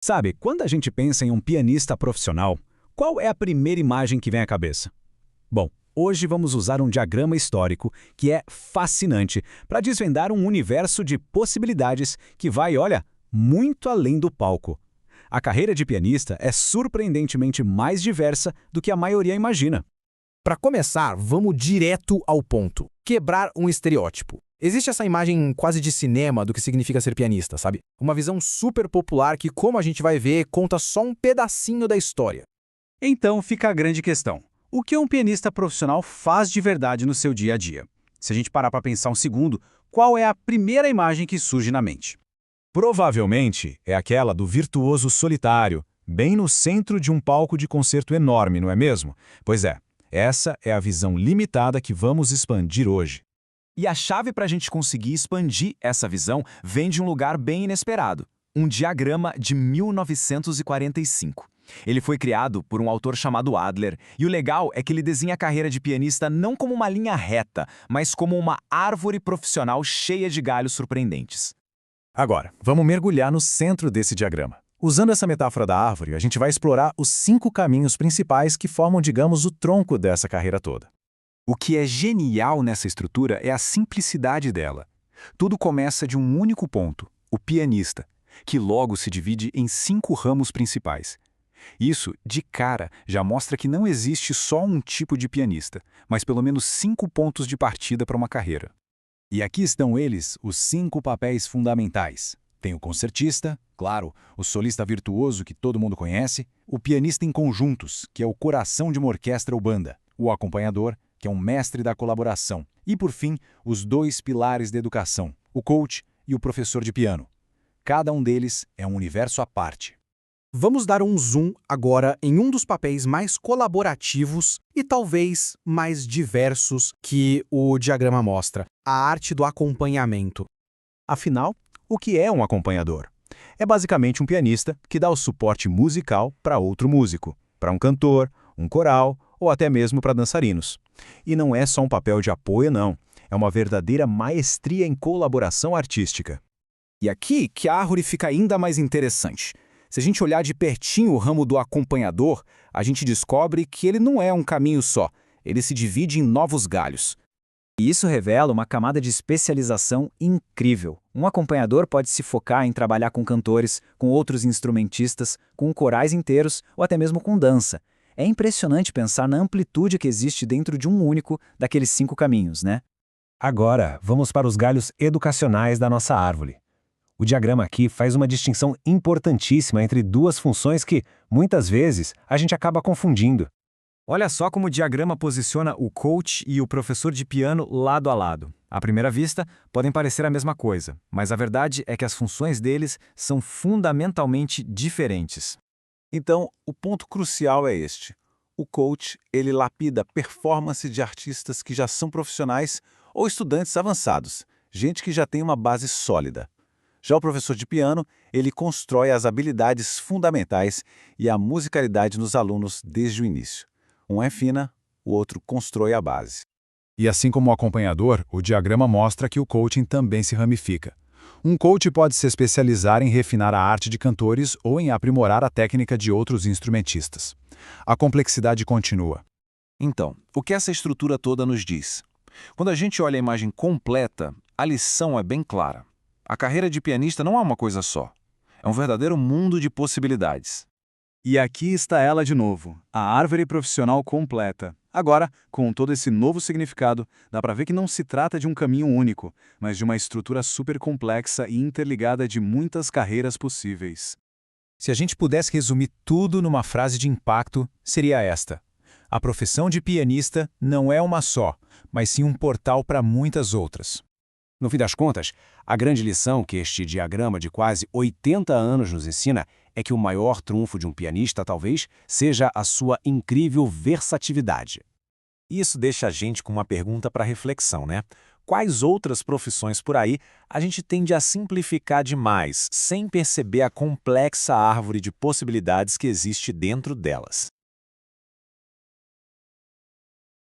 Sabe, quando a gente pensa em um pianista profissional, qual é a primeira imagem que vem à cabeça? Bom, hoje vamos usar um diagrama histórico que é fascinante para desvendar um universo de possibilidades que vai, olha, muito além do palco. A carreira de pianista é surpreendentemente mais diversa do que a maioria imagina. Para começar, vamos direto ao ponto. Quebrar um estereótipo. Existe essa imagem quase de cinema do que significa ser pianista, sabe? Uma visão super popular que, como a gente vai ver, conta só um pedacinho da história. Então fica a grande questão. O que um pianista profissional faz de verdade no seu dia a dia? Se a gente parar para pensar um segundo, qual é a primeira imagem que surge na mente? Provavelmente é aquela do virtuoso solitário, bem no centro de um palco de concerto enorme, não é mesmo? Pois é, essa é a visão limitada que vamos expandir hoje. E a chave para a gente conseguir expandir essa visão vem de um lugar bem inesperado, um diagrama de 1945. Ele foi criado por um autor chamado Adler, e o legal é que ele desenha a carreira de pianista não como uma linha reta, mas como uma árvore profissional cheia de galhos surpreendentes. Agora, vamos mergulhar no centro desse diagrama. Usando essa metáfora da árvore, a gente vai explorar os 5 caminhos principais que formam, digamos, o tronco dessa carreira toda. O que é genial nessa estrutura é a simplicidade dela. Tudo começa de um único ponto, o pianista, que logo se divide em 5 ramos principais. Isso, de cara, já mostra que não existe só um tipo de pianista, mas pelo menos 5 pontos de partida para uma carreira. E aqui estão eles, os 5 papéis fundamentais. Tem o concertista, claro, o solista virtuoso que todo mundo conhece, o pianista em conjuntos, que é o coração de uma orquestra ou banda, o acompanhador, que é um mestre da colaboração, e, por fim, os 2 pilares da educação, o coach e o professor de piano. Cada um deles é um universo à parte. Vamos dar um zoom agora em um dos papéis mais colaborativos e talvez mais diversos que o diagrama mostra, a arte do acompanhamento. Afinal, o que é um acompanhador? É basicamente um pianista que dá o suporte musical para outro músico, para um cantor, um coral ou até mesmo para dançarinos. E não é só um papel de apoio, não. É uma verdadeira maestria em colaboração artística. E aqui que a árvore fica ainda mais interessante. Se a gente olhar de pertinho o ramo do acompanhador, a gente descobre que ele não é um caminho só, ele se divide em novos galhos. E isso revela uma camada de especialização incrível. Um acompanhador pode se focar em trabalhar com cantores, com outros instrumentistas, com corais inteiros ou até mesmo com dança. É impressionante pensar na amplitude que existe dentro de um único daqueles 5 caminhos, né? Agora, vamos para os galhos educacionais da nossa árvore. O diagrama aqui faz uma distinção importantíssima entre 2 funções que, muitas vezes, a gente acaba confundindo. Olha só como o diagrama posiciona o coach e o professor de piano lado a lado. À primeira vista, podem parecer a mesma coisa, mas a verdade é que as funções deles são fundamentalmente diferentes. Então, o ponto crucial é este. O coach, ele lapida a performance de artistas que já são profissionais ou estudantes avançados, gente que já tem uma base sólida. Já o professor de piano, ele constrói as habilidades fundamentais e a musicalidade nos alunos desde o início. Um é fina, o outro constrói a base. E assim como o acompanhador, o diagrama mostra que o coaching também se ramifica. Um coach pode se especializar em refinar a arte de cantores ou em aprimorar a técnica de outros instrumentistas. A complexidade continua. Então, o que essa estrutura toda nos diz? Quando a gente olha a imagem completa, a lição é bem clara. A carreira de pianista não é uma coisa só. É um verdadeiro mundo de possibilidades. E aqui está ela de novo, a árvore profissional completa. Agora, com todo esse novo significado, dá para ver que não se trata de um caminho único, mas de uma estrutura super complexa e interligada de muitas carreiras possíveis. Se a gente pudesse resumir tudo numa frase de impacto, seria esta: a profissão de pianista não é uma só, mas sim um portal para muitas outras. No fim das contas, a grande lição que este diagrama de quase 80 anos nos ensina é que o maior trunfo de um pianista, talvez, seja a sua incrível versatilidade. Isso deixa a gente com uma pergunta para reflexão, né? Quais outras profissões por aí a gente tende a simplificar demais, sem perceber a complexa árvore de possibilidades que existe dentro delas?